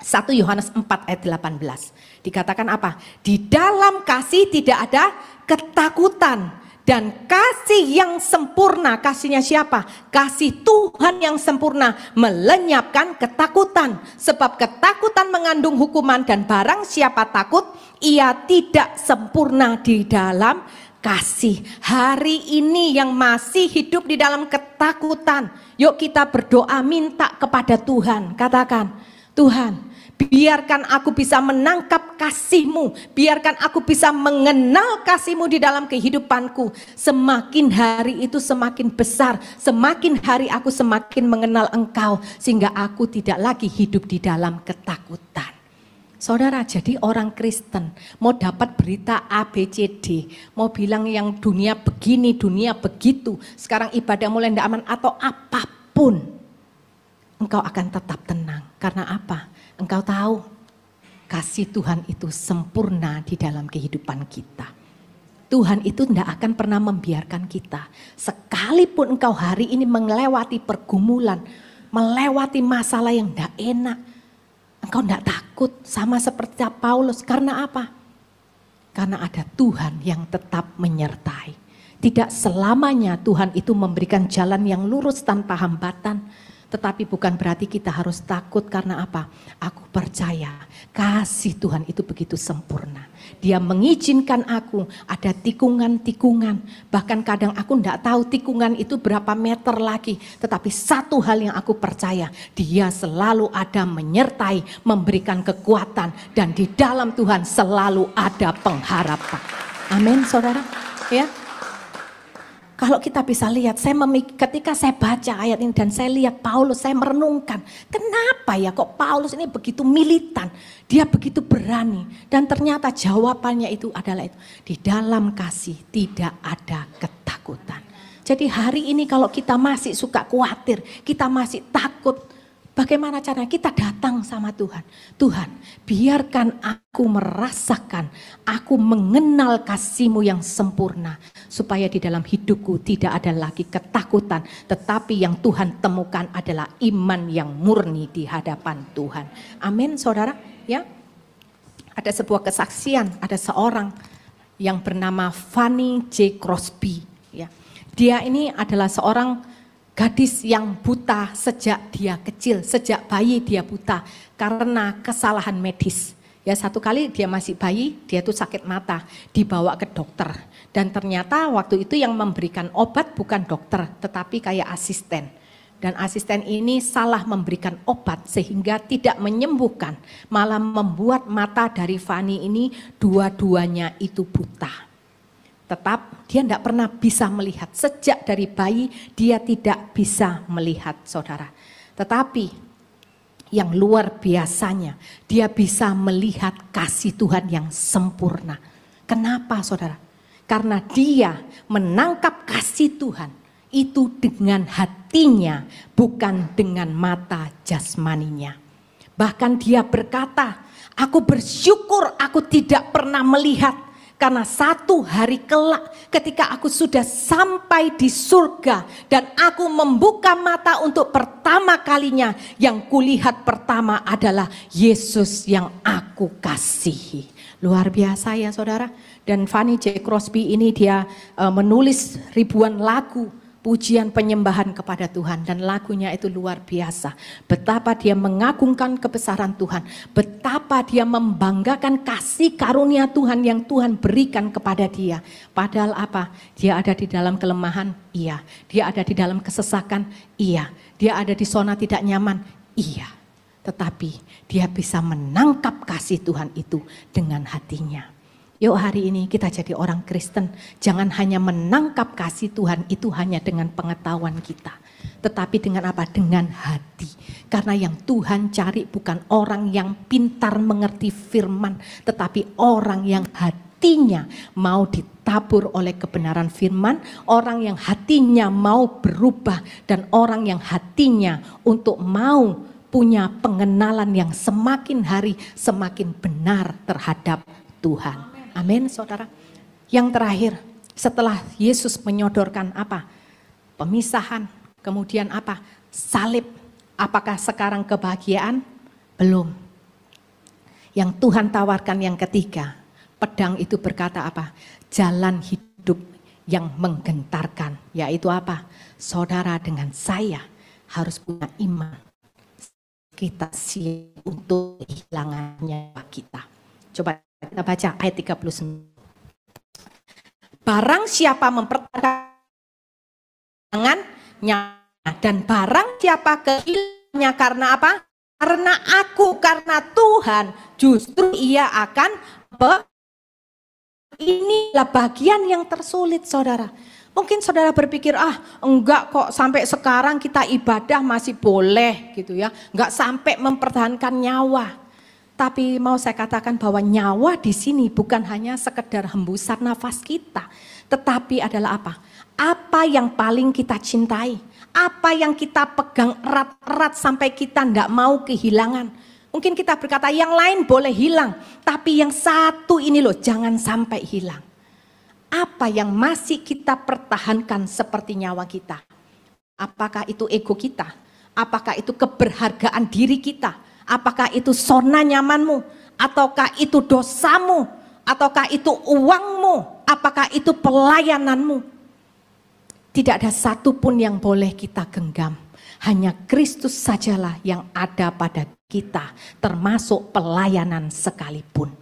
1 Yohanes 4 ayat 18. Dikatakan apa? Di dalam kasih tidak ada ketakutan. Dan kasih yang sempurna, kasihnya siapa? Kasih Tuhan yang sempurna melenyapkan ketakutan. Sebab ketakutan mengandung hukuman dan barang siapa takut, ia tidak sempurna di dalam kasih. Hari ini yang masih hidup di dalam ketakutan, yuk kita berdoa minta kepada Tuhan. Katakan, Tuhan, biarkan aku bisa menangkap kasih-Mu. Biarkan aku bisa mengenal kasih-Mu di dalam kehidupanku. Semakin hari itu semakin besar. Semakin hari aku semakin mengenal Engkau. Sehingga aku tidak lagi hidup di dalam ketakutan. Saudara, jadi orang Kristen mau dapat berita A, B, C, D. Mau bilang yang dunia begini, dunia begitu. Sekarang ibadah mulai tidak aman atau apapun. Engkau akan tetap tenang. Karena apa? Engkau tahu kasih Tuhan itu sempurna di dalam kehidupan kita. Tuhan itu tidak akan pernah membiarkan kita. Sekalipun engkau hari ini melewati pergumulan, melewati masalah yang tidak enak, engkau tidak takut sama seperti Paulus. Karena apa? Karena ada Tuhan yang tetap menyertai. Tidak selamanya Tuhan itu memberikan jalan yang lurus tanpa hambatan. Tetapi bukan berarti kita harus takut. Karena apa? Aku percaya kasih Tuhan itu begitu sempurna. Dia mengizinkan aku ada tikungan-tikungan. Bahkan kadang aku tidak tahu tikungan itu berapa meter lagi. Tetapi satu hal yang aku percaya, Dia selalu ada menyertai, memberikan kekuatan. Dan di dalam Tuhan selalu ada pengharapan. Amin, saudara. Ya. Kalau kita bisa lihat, ketika saya baca ayat ini dan saya lihat Paulus, saya merenungkan, kenapa ya kok Paulus ini begitu militan, dia begitu berani, dan ternyata jawabannya itu adalah itu, di dalam kasih tidak ada ketakutan. Jadi hari ini kalau kita masih suka khawatir, kita masih takut, bagaimana caranya? Kita datang sama Tuhan. Tuhan, biarkan aku merasakan, aku mengenal kasih-Mu yang sempurna. Supaya di dalam hidupku tidak ada lagi ketakutan. Tetapi yang Tuhan temukan adalah iman yang murni di hadapan Tuhan. Amin, saudara. Ya, ada sebuah kesaksian, ada seorang yang bernama Fanny J. Crosby. Ya, dia ini adalah seorang gadis yang buta sejak dia kecil, sejak bayi dia buta karena kesalahan medis. Ya, satu kali dia masih bayi, dia tuh sakit mata, dibawa ke dokter. Dan ternyata waktu itu yang memberikan obat bukan dokter, tetapi kayak asisten. Dan asisten ini salah memberikan obat sehingga tidak menyembuhkan, malah membuat mata dari Fanny ini dua-duanya itu buta. Tetap dia tidak pernah bisa melihat. Sejak dari bayi dia tidak bisa melihat, saudara. Tetapi yang luar biasanya dia bisa melihat kasih Tuhan yang sempurna. Kenapa, saudara? Karena dia menangkap kasih Tuhan itu dengan hatinya, bukan dengan mata jasmaninya. Bahkan dia berkata, aku bersyukur aku tidak pernah melihat. Karena satu hari kelak ketika aku sudah sampai di surga dan aku membuka mata untuk pertama kalinya, yang kulihat pertama adalah Yesus yang aku kasihi. Luar biasa ya saudara. Dan Fanny J. Crosby ini dia menulis ribuan lagu pujian penyembahan kepada Tuhan, dan lagunya itu luar biasa. Betapa dia mengagungkan kebesaran Tuhan, betapa dia membanggakan kasih karunia Tuhan yang Tuhan berikan kepada dia. Padahal apa? Dia ada di dalam kelemahan, iya. Dia ada di dalam kesesakan, iya. Dia ada di zona tidak nyaman, iya. Tetapi dia bisa menangkap kasih Tuhan itu dengan hatinya. Yuk hari ini kita jadi orang Kristen, jangan hanya menangkap kasih Tuhan itu hanya dengan pengetahuan kita. Tetapi dengan apa? Dengan hati. Karena yang Tuhan cari bukan orang yang pintar mengerti firman, tetapi orang yang hatinya mau ditabur oleh kebenaran firman, orang yang hatinya mau berubah, dan orang yang hatinya untuk mau punya pengenalan yang semakin hari semakin benar terhadap Tuhan. Amin, saudara. Yang terakhir, setelah Yesus menyodorkan apa? Pemisahan, kemudian apa? Salib. Apakah sekarang kebahagiaan? Belum. Yang Tuhan tawarkan yang ketiga, pedang itu berkata apa? Jalan hidup yang menggentarkan, yaitu apa? Saudara dengan saya harus punya iman. Kita siap untuk kehilangan nyawa kita. Coba kita baca ayat 39. Barang siapa mempertahankan nyawa dan barang siapa kehilangannya karena apa? Karena aku, karena Tuhan, justru ia akan inilah bagian yang tersulit, saudara. Mungkin saudara berpikir, enggak kok sampai sekarang kita ibadah masih boleh gitu ya. Enggak sampai mempertahankan nyawa. Tapi mau saya katakan bahwa nyawa di sini bukan hanya sekedar hembusan nafas kita. Tetapi adalah apa? Apa yang paling kita cintai? Apa yang kita pegang erat-erat sampai kita enggak mau kehilangan? Mungkin kita berkata yang lain boleh hilang. Tapi yang satu ini loh jangan sampai hilang. Apa yang masih kita pertahankan seperti nyawa kita? Apakah itu ego kita? Apakah itu keberhargaan diri kita? Apakah itu zona nyamanmu? Ataukah itu dosamu? Ataukah itu uangmu? Apakah itu pelayananmu? Tidak ada satupun yang boleh kita genggam. Hanya Kristus sajalah yang ada pada kita, termasuk pelayanan sekalipun.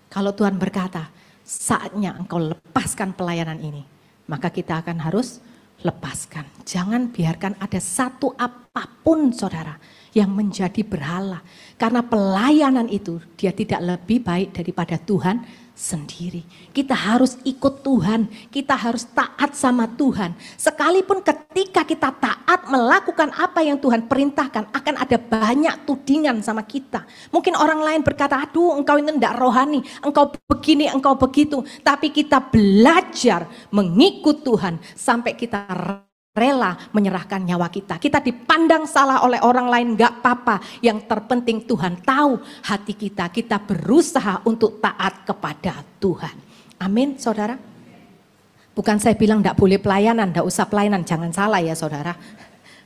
Kalau Tuhan berkata, saatnya engkau lepaskan pelayanan ini, maka kita akan harus lepaskan. Jangan biarkan ada satu apapun saudara yang menjadi berhala. Karena pelayanan itu dia tidak lebih baik daripada Tuhan sendiri. Kita harus ikut Tuhan, kita harus taat sama Tuhan. Sekalipun ketika kita taat melakukan apa yang Tuhan perintahkan, akan ada banyak tudingan sama kita. Mungkin orang lain berkata, aduh engkau ini tidak rohani, engkau begini, engkau begitu. Tapi kita belajar mengikut Tuhan sampai kita rela menyerahkan nyawa kita. Kita dipandang salah oleh orang lain, gak apa-apa. Yang terpenting Tuhan tahu hati kita. Kita berusaha untuk taat kepada Tuhan. Amin, saudara. Bukan saya bilang gak boleh pelayanan, gak usah pelayanan. Jangan salah ya saudara.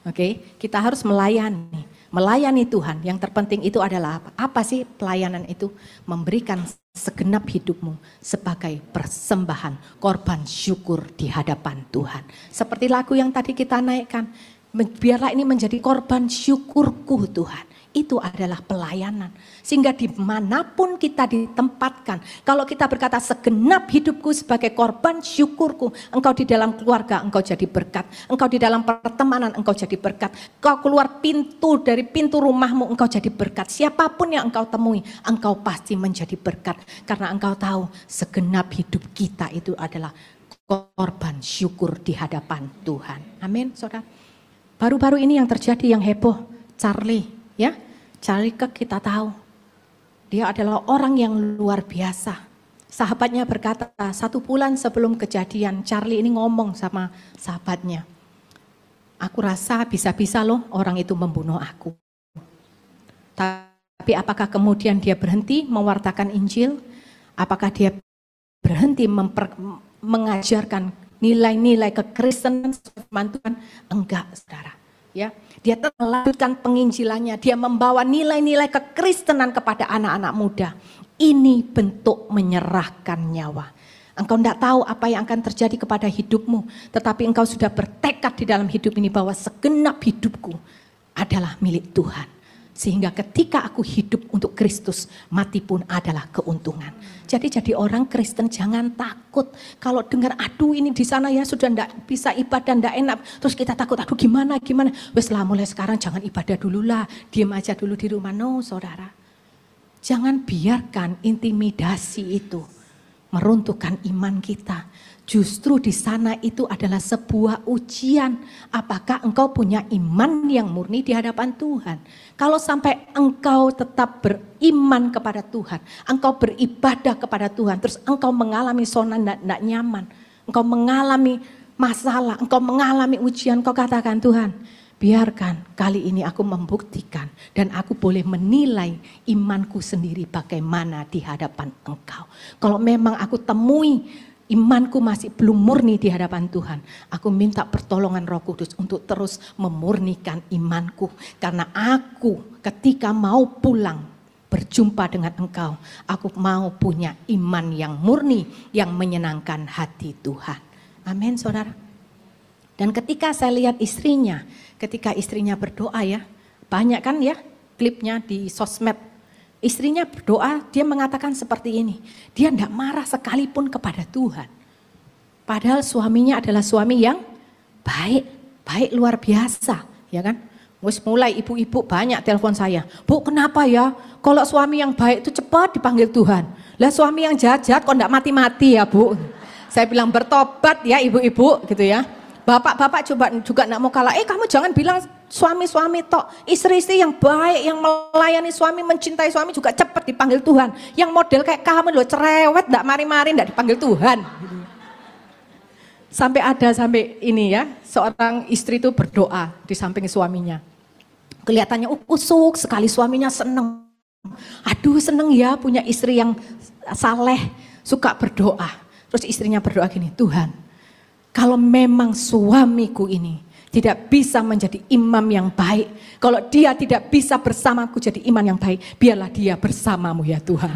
Oke, kita harus melayani. Melayani Tuhan. Yang terpenting itu adalah apa? Apa sih pelayanan itu? Memberikan segenap hidupmu sebagai persembahan, korban syukur di hadapan Tuhan. Seperti lagu yang tadi kita naikkan, biarlah ini menjadi korban syukurku Tuhan. Itu adalah pelayanan. Sehingga dimanapun kita ditempatkan, kalau kita berkata segenap hidupku sebagai korban syukurku, engkau di dalam keluarga engkau jadi berkat, engkau di dalam pertemanan engkau jadi berkat, engkau keluar pintu dari pintu rumahmu engkau jadi berkat, siapapun yang engkau temui engkau pasti menjadi berkat. Karena engkau tahu segenap hidup kita itu adalah korban syukur di hadapan Tuhan. Amin, saudara. Baru-baru ini yang terjadi yang heboh, Charlie. Ya, Charlie Kirk kita tahu, dia adalah orang yang luar biasa. Sahabatnya berkata, 1 bulan sebelum kejadian, Charlie ini ngomong sama sahabatnya, aku rasa bisa-bisa loh orang itu membunuh aku. Tapi apakah kemudian dia berhenti mewartakan Injil? Apakah dia berhenti mengajarkan nilai-nilai kekristenan firman Tuhan? Enggak, saudara. Ya, dia tetap melanjutkan penginjilannya, dia membawa nilai-nilai kekristenan kepada anak-anak muda. Ini bentuk menyerahkan nyawa. Engkau tidak tahu apa yang akan terjadi kepada hidupmu, tetapi engkau sudah bertekad di dalam hidup ini bahwa segenap hidupku adalah milik Tuhan. Sehingga ketika aku hidup untuk Kristus, mati pun adalah keuntungan. Jadi orang Kristen jangan takut. Kalau dengar aduh ini di sana ya sudah enggak bisa ibadah, enggak enak. Terus kita takut, aduh gimana. Wes lah mulai sekarang jangan ibadah dulu lah. Diam aja dulu di rumah. No saudara. Jangan biarkan intimidasi itu meruntuhkan iman kita. Justru di sana itu adalah sebuah ujian. Apakah engkau punya iman yang murni di hadapan Tuhan? Kalau sampai engkau tetap beriman kepada Tuhan, engkau beribadah kepada Tuhan, terus engkau mengalami zona tidak nyaman, engkau mengalami masalah, engkau mengalami ujian, engkau katakan Tuhan, biarkan kali ini aku membuktikan dan aku boleh menilai imanku sendiri bagaimana di hadapan Engkau. Kalau memang aku temui imanku masih belum murni di hadapan Tuhan, aku minta pertolongan Roh Kudus untuk terus memurnikan imanku. Karena aku ketika mau pulang berjumpa dengan Engkau, aku mau punya iman yang murni, yang menyenangkan hati Tuhan. Amin, saudara. Dan ketika saya lihat istrinya, ketika istrinya berdoa ya, banyak kan ya klipnya di sosmed. Istrinya berdoa, dia mengatakan seperti ini. Dia tidak marah sekalipun kepada Tuhan. Padahal suaminya adalah suami yang baik, baik luar biasa, ya kan? Wes mulai ibu-ibu banyak telepon saya. Bu, kenapa ya? Kalau suami yang baik itu cepat dipanggil Tuhan. Lah suami yang jahat-jahat kok enggak mati-mati ya, Bu? Saya bilang bertobat ya ibu-ibu gitu ya. Bapak-bapak coba juga enggak mau kalah. Kamu jangan bilang suami-suami tok. Istri-istri yang baik, yang melayani suami, mencintai suami juga cepat dipanggil Tuhan. Yang model kayak kamu loh, cerewet, enggak mari-mari, enggak dipanggil Tuhan. Sampai ini ya, seorang istri itu berdoa di samping suaminya. Kelihatannya kusuk sekali, suaminya seneng. Aduh seneng ya punya istri yang saleh, suka berdoa. Terus istrinya berdoa gini, Tuhan, kalau memang suamiku ini tidak bisa menjadi imam yang baik, kalau dia tidak bisa bersamaku jadi imam yang baik, biarlah dia bersamamu ya Tuhan.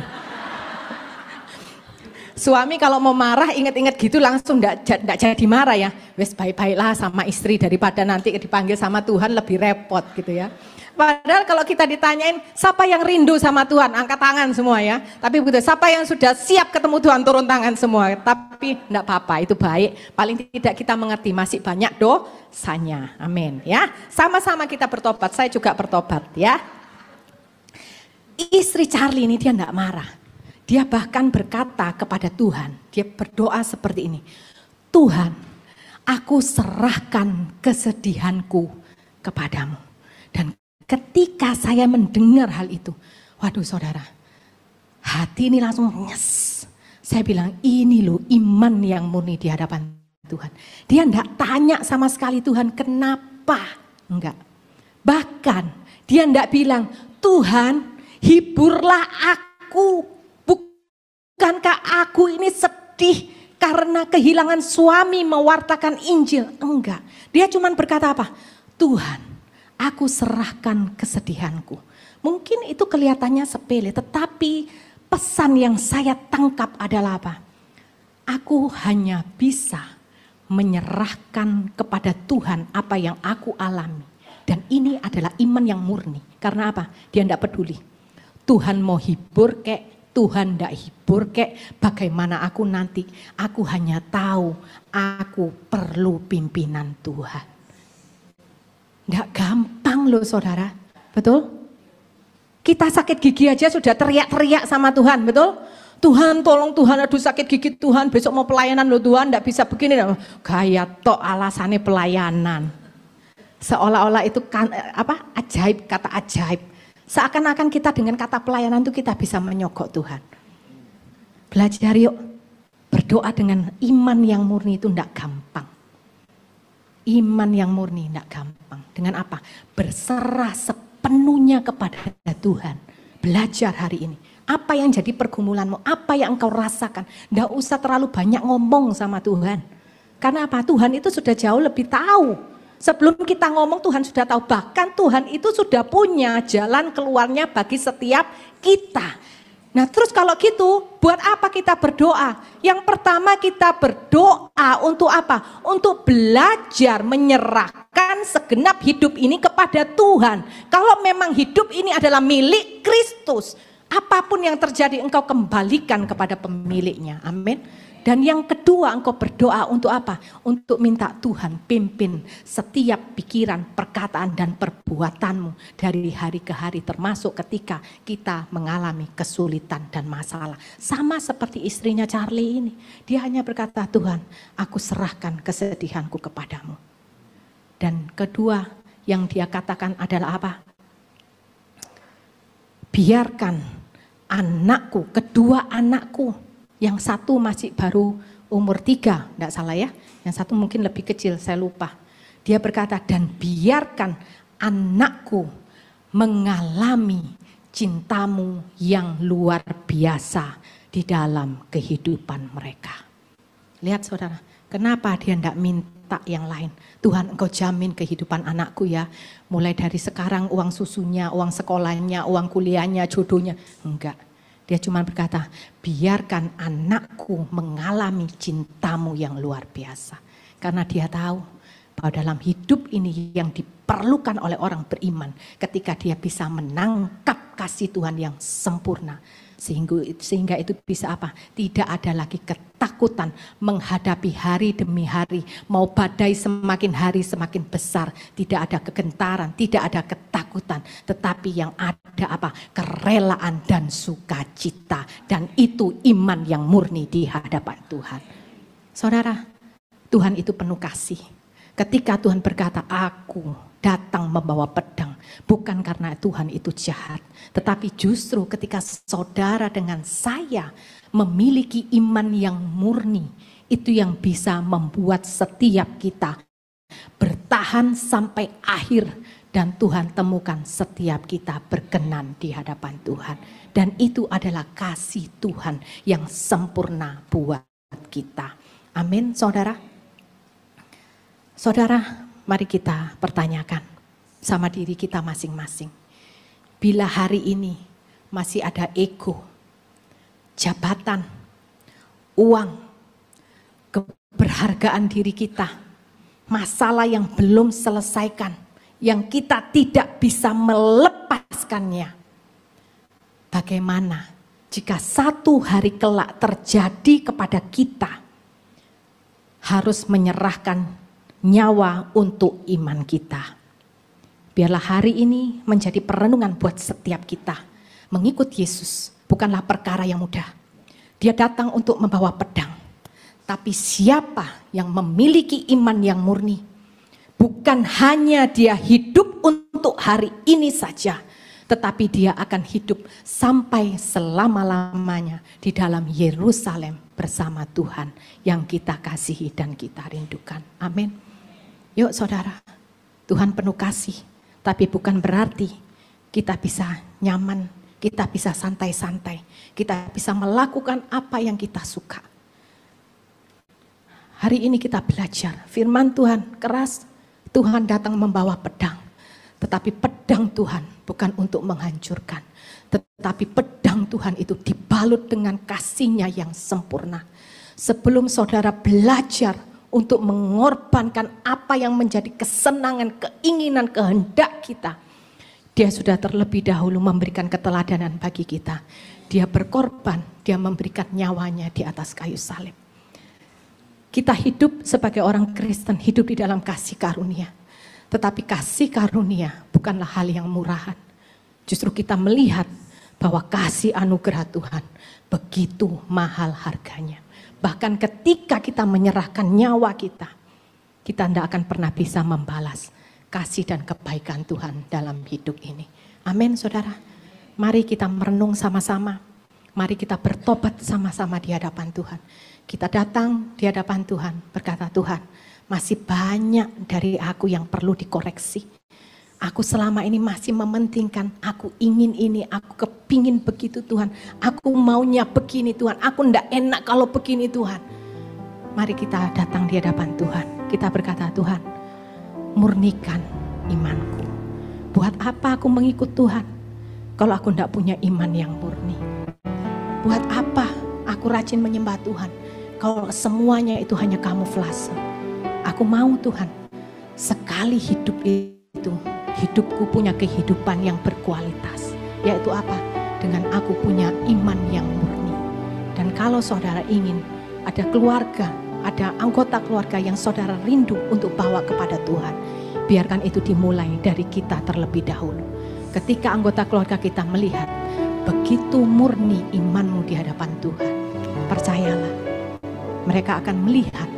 Suami kalau mau marah inget-inget gitu langsung enggak jadi marah ya. Wes baik-baiklah sama istri daripada nanti dipanggil sama Tuhan lebih repot gitu ya. Padahal kalau kita ditanyain siapa yang rindu sama Tuhan, angkat tangan semua ya. Tapi begitu, siapa yang sudah siap ketemu Tuhan, turun tangan semua. Tapi enggak apa-apa, itu baik. Paling tidak kita mengerti masih banyak dosanya. Amin ya. Sama-sama kita bertobat, saya juga bertobat ya. Istri Charlie ini dia enggak marah. Dia bahkan berkata kepada Tuhan, dia berdoa seperti ini. Tuhan, aku serahkan kesedihanku kepadamu. Dan ketika saya mendengar hal itu, waduh saudara, hati ini langsung nyes. Saya bilang ini loh iman yang murni di hadapan Tuhan. Dia enggak tanya sama sekali Tuhan kenapa, enggak. Bahkan dia enggak bilang, Tuhan hiburlah aku. Bukankah aku ini sedih karena kehilangan suami mewartakan Injil? Enggak. Dia cuma berkata apa? Tuhan, aku serahkan kesedihanku. Mungkin itu kelihatannya sepele, tetapi pesan yang saya tangkap adalah apa? Aku hanya bisa menyerahkan kepada Tuhan apa yang aku alami. Dan ini adalah iman yang murni. Karena apa? Dia tidak peduli. Tuhan mau hibur kek, Tuhan tidak hibur kek, bagaimana aku nanti. Aku hanya tahu aku perlu pimpinan Tuhan. Tidak gampang loh saudara, betul? Kita sakit gigi aja sudah teriak-teriak sama Tuhan, betul? Tuhan tolong Tuhan, aduh sakit gigi Tuhan, besok mau pelayanan loh Tuhan, tidak bisa begini. Gaya tok alasannya pelayanan. Seolah-olah itu kan, ajaib, kata ajaib. Seakan-akan kita dengan kata pelayanan itu kita bisa menyogok Tuhan. Belajar yuk, berdoa dengan iman yang murni itu tidak gampang. Iman yang murni tidak gampang. Dengan apa? Berserah sepenuhnya kepada Tuhan. Belajar hari ini. Apa yang jadi pergumulanmu, apa yang engkau rasakan. Tidak usah terlalu banyak ngomong sama Tuhan. Karena apa? Tuhan itu sudah jauh lebih tahu. Sebelum kita ngomong Tuhan sudah tahu, bahkan Tuhan itu sudah punya jalan keluarnya bagi setiap kita. Nah terus kalau gitu, buat apa kita berdoa? Yang pertama kita berdoa untuk apa? Untuk belajar menyerahkan segenap hidup ini kepada Tuhan. Kalau memang hidup ini adalah milik Kristus, apapun yang terjadi engkau kembalikan kepada pemiliknya. Amin. Dan yang kedua engkau berdoa untuk apa? Untuk minta Tuhan pimpin setiap pikiran, perkataan dan perbuatanmu dari hari ke hari, termasuk ketika kita mengalami kesulitan dan masalah. Sama seperti istrinya Charlie ini. Dia hanya berkata, Tuhan aku serahkan kesedihanku kepadamu. Dan kedua yang dia katakan adalah apa? Biarkan anakku, kedua anakku, yang satu masih baru umur 3, enggak salah ya. Yang satu mungkin lebih kecil, saya lupa. Dia berkata, dan biarkan anakku mengalami cintamu yang luar biasa di dalam kehidupan mereka. Lihat saudara, kenapa dia tidak minta yang lain? Tuhan, engkau jamin kehidupan anakku ya. Mulai dari sekarang uang susunya, uang sekolahnya, uang kuliahnya, jodohnya. Enggak. Dia cuma berkata, biarkan anakku mengalami cintamu yang luar biasa. Karena dia tahu bahwa dalam hidup ini yang diperlukan oleh orang beriman ketika dia bisa menangkap kasih Tuhan yang sempurna. Sehingga itu bisa apa? Tidak ada lagi ketakutan menghadapi hari demi hari. Mau badai semakin hari semakin besar. Tidak ada kegentaran, tidak ada ketakutan. Tetapi yang ada apa? Kerelaan dan sukacita. Dan itu iman yang murni di hadapan Tuhan. Saudara, Tuhan itu penuh kasih. Ketika Tuhan berkata, aku datang membawa pedang, bukan karena Tuhan itu jahat, tetapi justru ketika saudara dengan saya memiliki iman yang murni, itu yang bisa membuat setiap kita bertahan sampai akhir, dan Tuhan temukan setiap kita berkenan di hadapan Tuhan. Dan itu adalah kasih Tuhan yang sempurna buat kita. Amin, saudara. Saudara, mari kita pertanyakan sama diri kita masing-masing. Bila hari ini masih ada ego, jabatan, uang, keberhargaan diri kita, masalah yang belum selesaikan, yang kita tidak bisa melepaskannya. Bagaimana jika satu hari kelak terjadi kepada kita, harus menyerahkan nyawa untuk iman kita. Biarlah hari ini menjadi perenungan buat setiap kita. Mengikut Yesus bukanlah perkara yang mudah. Dia datang untuk membawa pedang. Tapi siapa yang memiliki iman yang murni, bukan hanya dia hidup untuk hari ini saja, tetapi dia akan hidup sampai selama-lamanya di dalam Yerusalem bersama Tuhan yang kita kasihi dan kita rindukan. Amin. Yuk saudara, Tuhan penuh kasih, tapi bukan berarti kita bisa nyaman, kita bisa santai-santai, kita bisa melakukan apa yang kita suka. Hari ini kita belajar, firman Tuhan keras, Tuhan datang membawa pedang. Tetapi pedang Tuhan bukan untuk menghancurkan, tetapi pedang Tuhan itu dibalut dengan kasih-Nya yang sempurna. Sebelum saudara belajar untuk mengorbankan apa yang menjadi kesenangan, keinginan, kehendak kita, Dia sudah terlebih dahulu memberikan keteladanan bagi kita. Dia berkorban, Dia memberikan nyawanya di atas kayu salib. Kita hidup sebagai orang Kristen, hidup di dalam kasih karunia. Tetapi kasih karunia bukanlah hal yang murahan. Justru kita melihat bahwa kasih anugerah Tuhan begitu mahal harganya. Bahkan ketika kita menyerahkan nyawa kita, kita tidak akan pernah bisa membalas kasih dan kebaikan Tuhan dalam hidup ini. Amin, saudara. Mari kita merenung sama-sama. Mari kita bertobat sama-sama di hadapan Tuhan. Kita datang di hadapan Tuhan, berkata, Tuhan, masih banyak dari aku yang perlu dikoreksi. Aku selama ini masih mementingkan, aku ingin ini, aku kepingin begitu Tuhan. Aku maunya begini Tuhan, aku enggak enak kalau begini Tuhan. Mari kita datang di hadapan Tuhan. Kita berkata, Tuhan, murnikan imanku. Buat apa aku mengikut Tuhan kalau aku enggak punya iman yang murni? Buat apa aku rajin menyembah Tuhan kalau semuanya itu hanya kamuflase? Aku mau Tuhan, sekali hidup itu, hidupku punya kehidupan yang berkualitas. Yaitu apa? Dengan aku punya iman yang murni. Dan kalau saudara ingin ada keluarga, ada anggota keluarga yang saudara rindu untuk bawa kepada Tuhan, biarkan itu dimulai dari kita terlebih dahulu. Ketika anggota keluarga kita melihat begitu murni imanmu di hadapan Tuhan, percayalah, mereka akan melihat,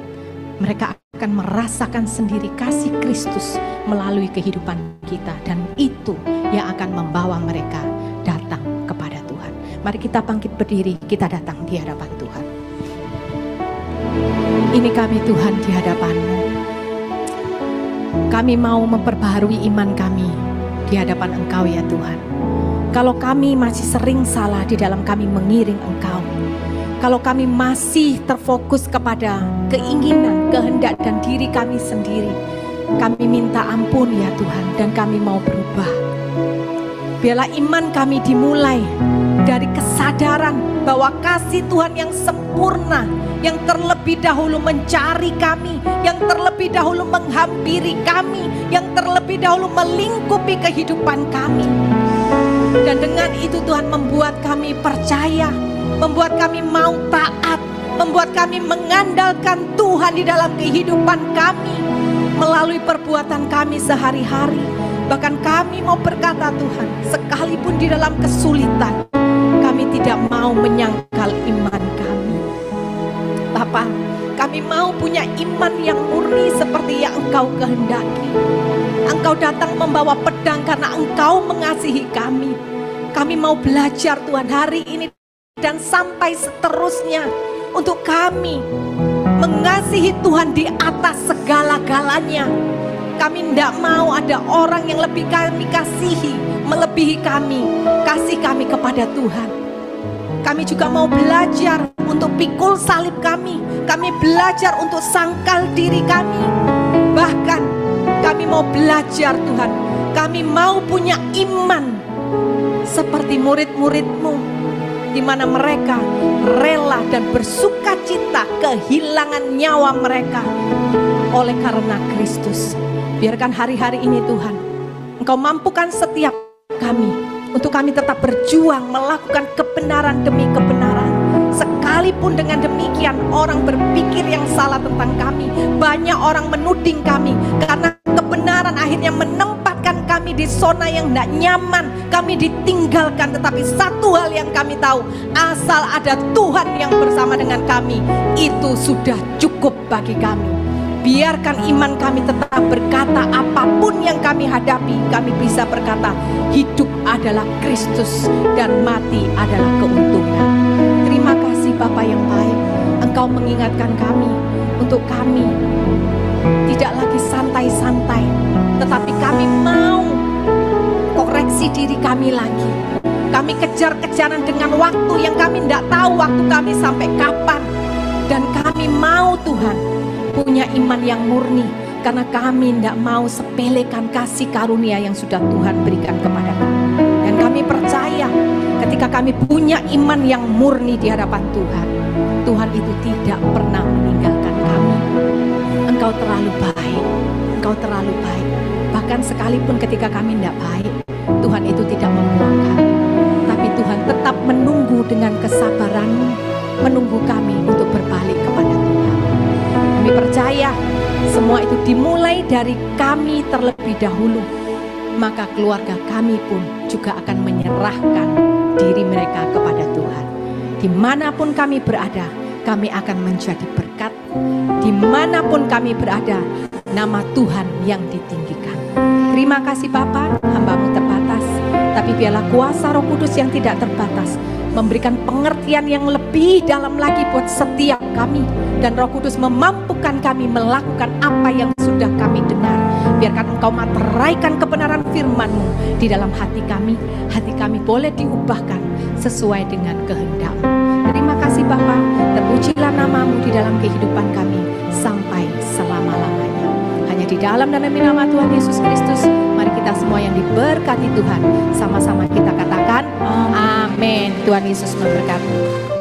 mereka akan merasakan sendiri kasih Kristus melalui kehidupan kita, dan itu yang akan membawa mereka datang kepada Tuhan. Mari kita bangkit berdiri, kita datang di hadapan Tuhan. Ini kami Tuhan di hadapan-Mu. Kami mau memperbaharui iman kami di hadapan Engkau ya Tuhan. Kalau kami masih sering salah di dalam kami mengiring Engkau, kalau kami masih terfokus kepada keinginan, kehendak dan diri kami sendiri, kami minta ampun ya Tuhan, dan kami mau berubah. Biarlah iman kami dimulai dari kesadaran bahwa kasih Tuhan yang sempurna, yang terlebih dahulu mencari kami, yang terlebih dahulu menghampiri kami, yang terlebih dahulu melingkupi kehidupan kami. Dan dengan itu Tuhan membuat kami percaya, membuat kami mau taat, membuat kami mengandalkan Tuhan di dalam kehidupan kami, melalui perbuatan kami sehari-hari. Bahkan kami mau berkata Tuhan, sekalipun di dalam kesulitan, kami tidak mau menyangkal iman kami. Bapa, kami mau punya iman yang murni seperti yang Engkau kehendaki. Engkau datang membawa pedang karena Engkau mengasihi kami. Kami mau belajar Tuhan hari ini dan sampai seterusnya untuk kami mengasihi Tuhan di atas segala-galanya. Kami tidak mau ada orang yang lebih kami kasihi, melebihi kami, kasih kami kepada Tuhan. Kami juga mau belajar untuk pikul salib kami. Kami belajar untuk sangkal diri kami. Bahkan kami mau belajar Tuhan, kami mau punya iman seperti murid-murid-Mu, di mana mereka rela dan bersuka cita kehilangan nyawa mereka oleh karena Kristus. Biarkan hari-hari ini Tuhan, Engkau mampukan setiap kami untuk kami tetap berjuang melakukan kebenaran demi kebenaran. Sekalipun dengan demikian orang berpikir yang salah tentang kami, banyak orang menuding kami karena kebenaran akhirnya menempatkan kami di zona yang tidak nyaman. Kami ditinggalkan, tetapi satu hal yang kami tahu, asal ada Tuhan yang bersama dengan kami, itu sudah cukup bagi kami. Biarkan iman kami tetap berkata, apapun yang kami hadapi, kami bisa berkata, hidup adalah Kristus dan mati adalah keuntungan. Terima kasih Bapa yang baik, Engkau mengingatkan kami untuk kami tidak lagi santai-santai, tetapi kami mau koreksi diri kami lagi. Kami kejar-kejaran dengan waktu yang kami tidak tahu waktu kami sampai kapan. Dan kami mau Tuhan punya iman yang murni, karena kami tidak mau sepelekan kasih karunia yang sudah Tuhan berikan kepada kami. Dan kami percaya ketika kami punya iman yang murni di hadapan Tuhan, Tuhan itu tidak pernah meninggalkan kami. Engkau terlalu baik, Engkau terlalu baik. Bahkan sekalipun ketika kami tidak baik, Tuhan itu tidak membuang kami, tapi Tuhan tetap menunggu dengan kesabaran-Mu, menunggu kami untuk berbalik kepada Tuhan. Kami percaya semua itu dimulai dari kami terlebih dahulu, maka keluarga kami pun juga akan menyerahkan diri mereka kepada Tuhan. Dimanapun kami berada, kami akan menjadi berkat. Dimanapun kami berada, nama Tuhan yang ditinggikan. Terima kasih Bapa, hamba-Mu terbatas, tapi biarlah kuasa Roh Kudus yang tidak terbatas memberikan pengertian yang lebih dalam lagi buat setiap kami, dan Roh Kudus memampukan kami melakukan apa yang sudah kami dengar. Biarkan Engkau materaikan kebenaran firman-Mu di dalam hati kami boleh diubahkan sesuai dengan kehendak-Mu. Terima kasih Bapa, terpujilah nama-Mu di dalam kehidupan kami sampai selama-lamanya. Hanya di dalam dan demi nama Tuhan Yesus Kristus, mari kita semua yang diberkati Tuhan, sama-sama kita katakan amin. Tuhan Yesus memberkati.